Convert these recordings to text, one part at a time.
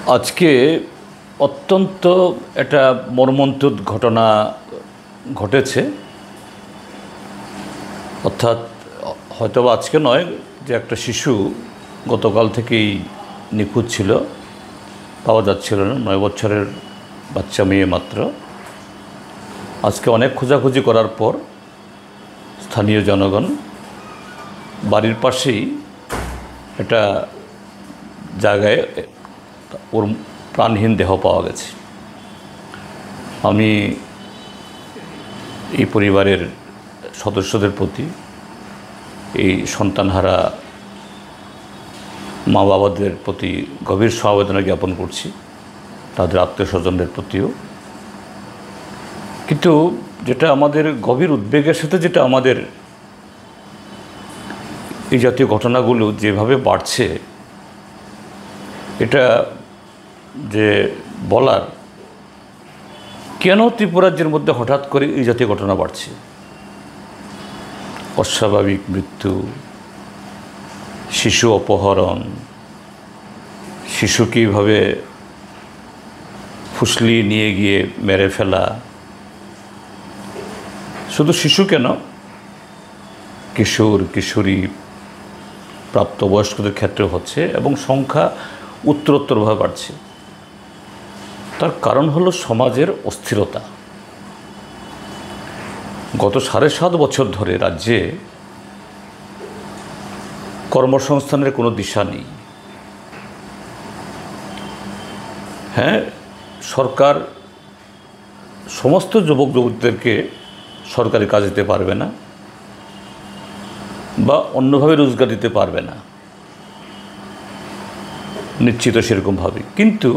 আজকে অত্যন্ত একটা মর্মন্তুদ ঘটনা ঘটেছে। অর্থাৎ হয়তো আজকে নয়, যে একটা শিশু গতকাল থেকেই নিখোঁজ ছিল, পাওয়া যাচ্ছিল না। 9 বছরের বাচ্চা মেয়ে মাত্র। আজকে অনেক খোঁজাখুঁজি করার পর স্থানীয় জনগণ বাড়ির পাশেই একটা জায়গায় ওর প্রাণহীন দেহ পাওয়া গেছে। আমি এই পরিবারের সদস্যদের প্রতি, এই সন্তানহারা মা বাবাদের প্রতি গভীর সমবেদনা জ্ঞাপন করছি, তাদের আত্মীয় স্বজনদের প্রতিও। কিন্তু যেটা আমাদের গভীর উদ্বেগের সাথে, যেটা আমাদের এই জাতীয় ঘটনাগুলো যেভাবে বাড়ছে, এটা যে বলার, কেন ত্রিপুরা রাজ্যের মধ্যে হঠাৎ করে এই জাতীয় ঘটনা বাড়ছে। অস্বাভাবিক মৃত্যু, শিশু অপহরণ, শিশুকে এইভাবে ফুসলিয়ে নিয়ে গিয়ে মেরে ফেলা। শুধু শিশু কেন, কিশোর কিশোরী প্রাপ্তবয়স্কদের ক্ষেত্রে হচ্ছে, এবং সংখ্যা উত্তরোত্তরভাবে বাড়ছে। তার কারণ হলো সমাজের অস্থিরতা। গত 7.5 বছর ধরে রাজ্যে কর্মসংস্থানের কোনো দিশা নেই। হ্যাঁ, সরকার সমস্ত যুবক যুবতীদেরকে সরকারি কাজ দিতে পারবে না বা অন্যভাবে রোজগার দিতে পারবে না, নিশ্চিত সেরকমভাবে। কিন্তু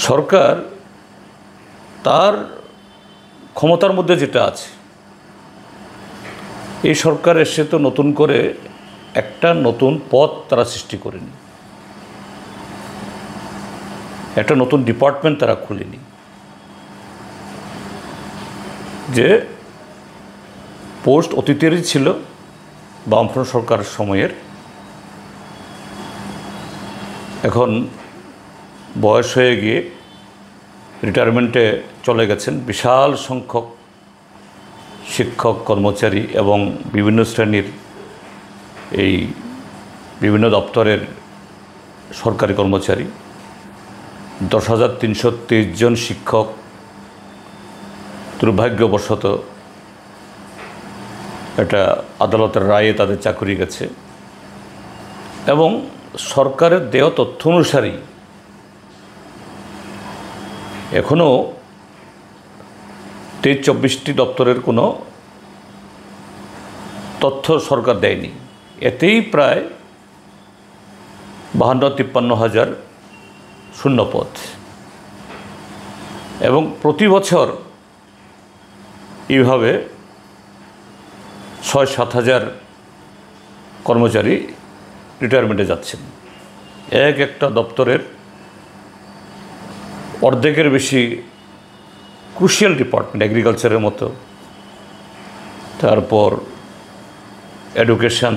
সরকার তার ক্ষমতার মধ্যে যেটা আছে, এই সরকার এসে তো নতুন করে একটা নতুন পদ তারা সৃষ্টি করেনি, একটা নতুন ডিপার্টমেন্ট তারা খুলেনি। যে পোস্ট অতীতেরই ছিল বামফ্রন্ট সরকারের সময়ের, এখন বয়স হয়ে গিয়ে রিটায়ারমেন্টে চলে গেছেন বিশাল সংখ্যক শিক্ষক, কর্মচারী এবং বিভিন্ন শ্রেণীর এই বিভিন্ন দপ্তরের সরকারি কর্মচারী। 10,323 জন শিক্ষক দুর্ভাগ্যবশত একটা আদালতের রায়ে তাদের চাকরি গেছে। এবং সরকারের দেওয়া তথ্য অনুসারেই এখনও 23-24টি দপ্তরের কোনো তথ্য সরকার দেয়নি। এতেই প্রায় 52-53 হাজার শূন্যপদ। এবং প্রতি বছর এইভাবে 6-7 হাজার কর্মচারী রিটায়ারমেন্টে যাচ্ছেন। একটা দপ্তরের অর্ধেকের বেশি ক্রুশিয়াল ডিপার্টমেন্ট, এগ্রিকালচারের মতো, তারপর এডুকেশন,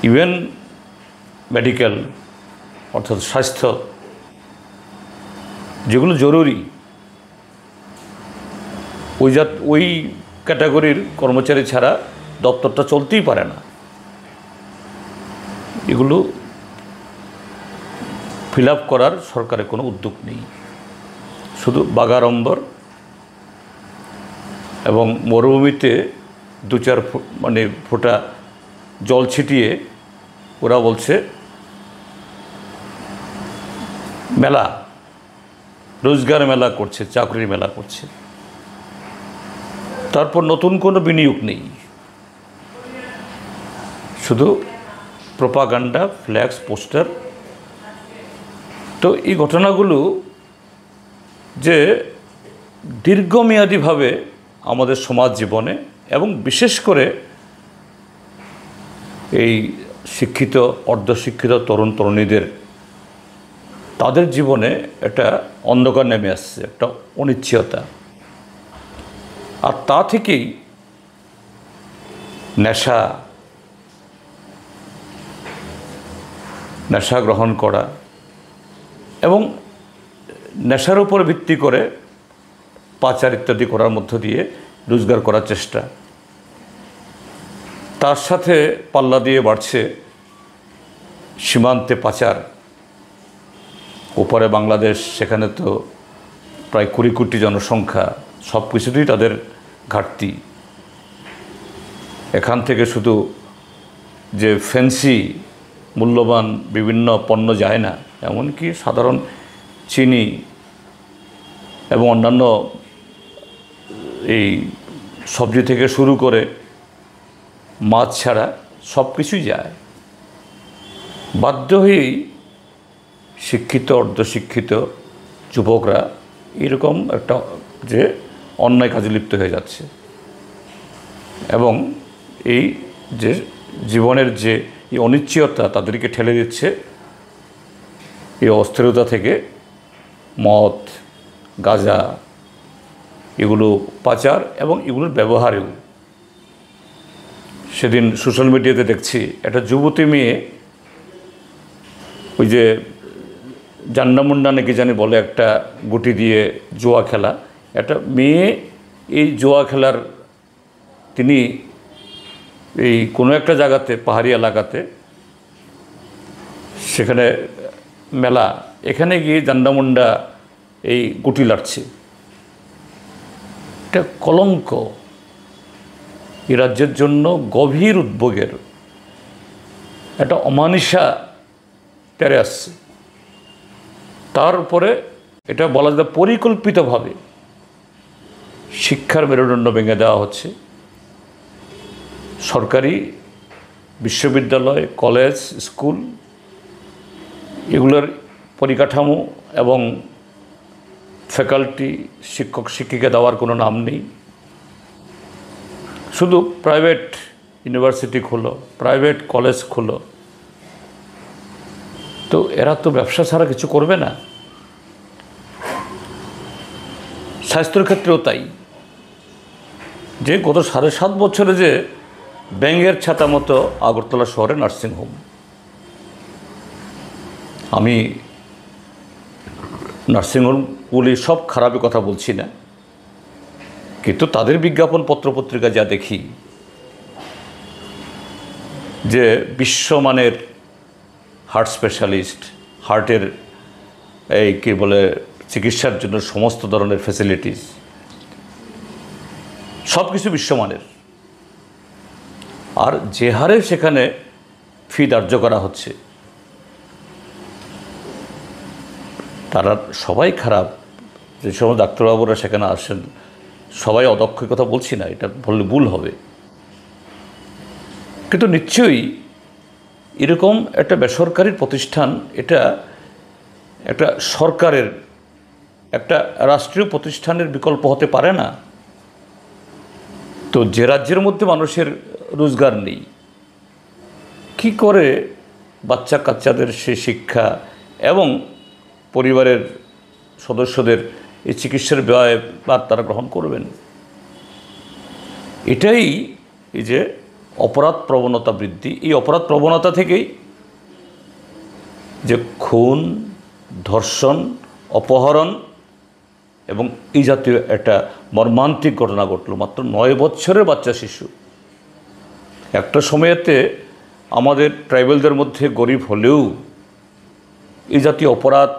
ইভেন মেডিকেল অর্থাৎ স্বাস্থ্য, যেগুলো জরুরি, ওই ক্যাটাগরির কর্মচারী ছাড়া দপ্তরটা চলতেই পারে না। এগুলো ফিল আপ করার সরকারের কোনো উদ্যোগ নেই। শুধু বাগাড়ম্বর এবং মরুভূমিতে 2-4 ফোঁটা জল ছিটিয়ে ওরা বলছে মেলা, রোজগার মেলা করছে, চাকরির মেলা করছে। তারপর নতুন কোনো বিনিয়োগ নেই, শুধু প্রোপাগান্ডা, ফ্ল্যাক্স, পোস্টার। তো এই ঘটনাগুলো যে দীর্ঘমেয়াদীভাবে আমাদের সমাজ জীবনে এবং বিশেষ করে এই শিক্ষিত, অর্ধশিক্ষিত তরুণ তরুণীদের, তাদের জীবনে একটা অন্ধকার নেমে আসছে, একটা অনিশ্চয়তা। আর তা থেকেই নেশা গ্রহণ করা এবং নেশার উপর ভিত্তি করে পাচার ইত্যাদি করার মধ্য দিয়ে রোজগার করার চেষ্টা। তার সাথে পাল্লা দিয়ে বাড়ছে সীমান্তে পাচার। ওপারে বাংলাদেশ, সেখানে তো প্রায় 20 কোটি জনসংখ্যা, সব কিছুতেই তাদের ঘাটতি। এখান থেকে শুধু যে ফ্যান্সি মূল্যবান বিভিন্ন পণ্য যায় না, এমনকি সাধারণ চিনি এবং অন্যান্য এই সবজি থেকে শুরু করে মাছ ছাড়া সব কিছুই যায়। বাধ্য হয়েই শিক্ষিত অর্ধশিক্ষিত যুবকরা এরকম একটা যে অন্যায় কাজে লিপ্ত হয়ে যাচ্ছে এবং এই যে জীবনের যে এই অনিশ্চয়তা তাদেরকে ঠেলে দিচ্ছে এই অস্থিরতা থেকে মদ, গাঁজা এগুলো পাচার এবং এগুলোর ব্যবহারেও। সেদিন সোশ্যাল মিডিয়াতে দেখছি একটা যুবতী মেয়ে, ওই যে জান্নামুন্ডা নাকি জানি বলে, একটা গুটি দিয়ে জুয়া খেলা, একটা মেয়ে এই জুয়া খেলার তিনি এই কোনো একটা জায়গাতে পাহাড়ি এলাকাতে সেখানে মেলা, এখানে গিয়ে জান্নামুন্ডা এই গুটি লাটছে। এটা কলঙ্ক, এই রাজ্যের জন্য গভীর উদ্বেগের একটা অমানিসা তেরে আসছে। তার উপরে এটা বলা যায় পরিকল্পিতভাবে শিক্ষার মেরুদণ্ড ভেঙে দেওয়া হচ্ছে। সরকারি বিশ্ববিদ্যালয়, কলেজ, স্কুল এগুলোর পরিকাঠামো এবং ফ্যাকাল্টি, শিক্ষক শিক্ষিকা দেওয়ার কোনো নাম নেই। শুধু প্রাইভেট ইউনিভার্সিটি খোলো, প্রাইভেট কলেজ খোলো, তো এরা তো ব্যবসা ছাড়া কিছু করবে না। স্বাস্থ্যের ক্ষেত্রেও তাই, যে গত 7.5 বছরে যে ব্যাঙের ছাতা মতো আগরতলা শহরে নার্সিংহোম। আমি নার্সিংহোমগুলি সব খারাপই কথা বলছি না, কিন্তু তাদের বিজ্ঞাপন পত্রপত্রিকা যা দেখি যে বিশ্বমানের হার্ট স্পেশালিস্ট, হার্টের এই কী বলে চিকিৎসার জন্য সমস্ত ধরনের ফ্যাসিলিটিস সব কিছু বিশ্বমানের, আর যে হারে সেখানে ফি ধার্য করা হচ্ছে, তারা সবাই খারাপ। যে সময় ডাক্তারবাবুরা সেখানে আসেন সবাই অদক্ষ, কথা বলছি না, এটা বললে ভুল হবে, কিন্তু নিশ্চয়ই এরকম একটা বেসরকারি প্রতিষ্ঠান, এটা একটা সরকারের, একটা রাষ্ট্রীয় প্রতিষ্ঠানের বিকল্প হতে পারে না। তো যে রাজ্যের মধ্যে মানুষের রোজগার নেই, কি করে বাচ্চা কাচ্চাদের সে শিক্ষা এবং পরিবারের সদস্যদের এই চিকিৎসার ব্যয় বা তারা গ্রহণ করবেন? এটাই এই যে অপরাধ প্রবণতা বৃদ্ধি, এই অপরাধ প্রবণতা থেকেই যে খুন, ধর্ষণ, অপহরণ এবং এই জাতীয় একটা মর্মান্তিক ঘটনা ঘটল। মাত্র 9 বছরের বাচ্চা শিশু। একটা সময়েতে আমাদের ট্রাইবেলদের মধ্যে গরিব হলেও এই জাতীয় অপরাধ,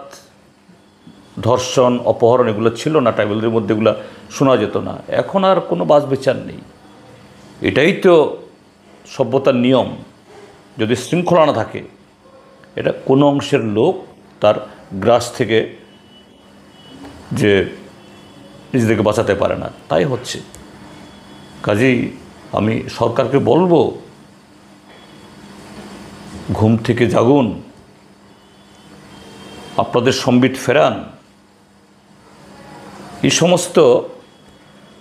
ধর্ষণ, অপহরণ এগুলো ছিল না, ট্রাইবেলদের মধ্যে এগুলো শোনা যেত না। এখন আর কোনো বাছ বিচার নেই। এটাই তো সভ্যতার নিয়ম। যদি শৃঙ্খলা না থাকে, এটা কোনো অংশের লোক তার গ্রাস থেকে যে নিজেদেরকে বাঁচাতে পারে না, তাই হচ্ছে। কাজেই আমি সরকারকে বলবো, ঘুম থেকে জাগুন, আপনাদের সম্বিত ফেরান। এই সমস্ত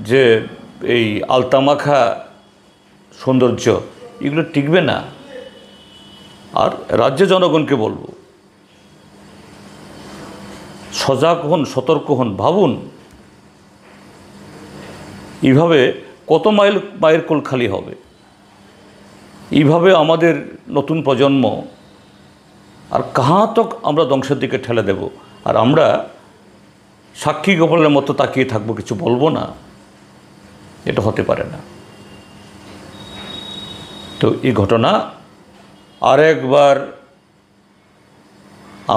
যে এই আলতামাখা সৌন্দর্য এগুলো টিকবে না। আর রাজ্য জনগণকে বলবো, সজাগ হন, সতর্ক হন, ভাবুন এইভাবে কত মায়ের কোল খালি হবে। এইভাবে আমাদের নতুন প্রজন্ম আর কাহা তক আমরা ধ্বংসের দিকে ঠেলে দেব, আর আমরা সাক্ষী গোপালের মতো তাকিয়ে থাকবো, কিছু বলবো না, এটা হতে পারে না। তো এই ঘটনা আরেকবার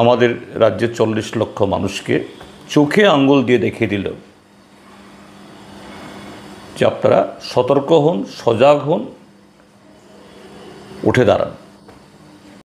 আমাদের রাজ্যের 40 লক্ষ মানুষকে চোখে আঙ্গুল দিয়ে দেখিয়ে দিল যে আপনারা সতর্ক হন, সজাগ হন, উঠে দাঁড়ান।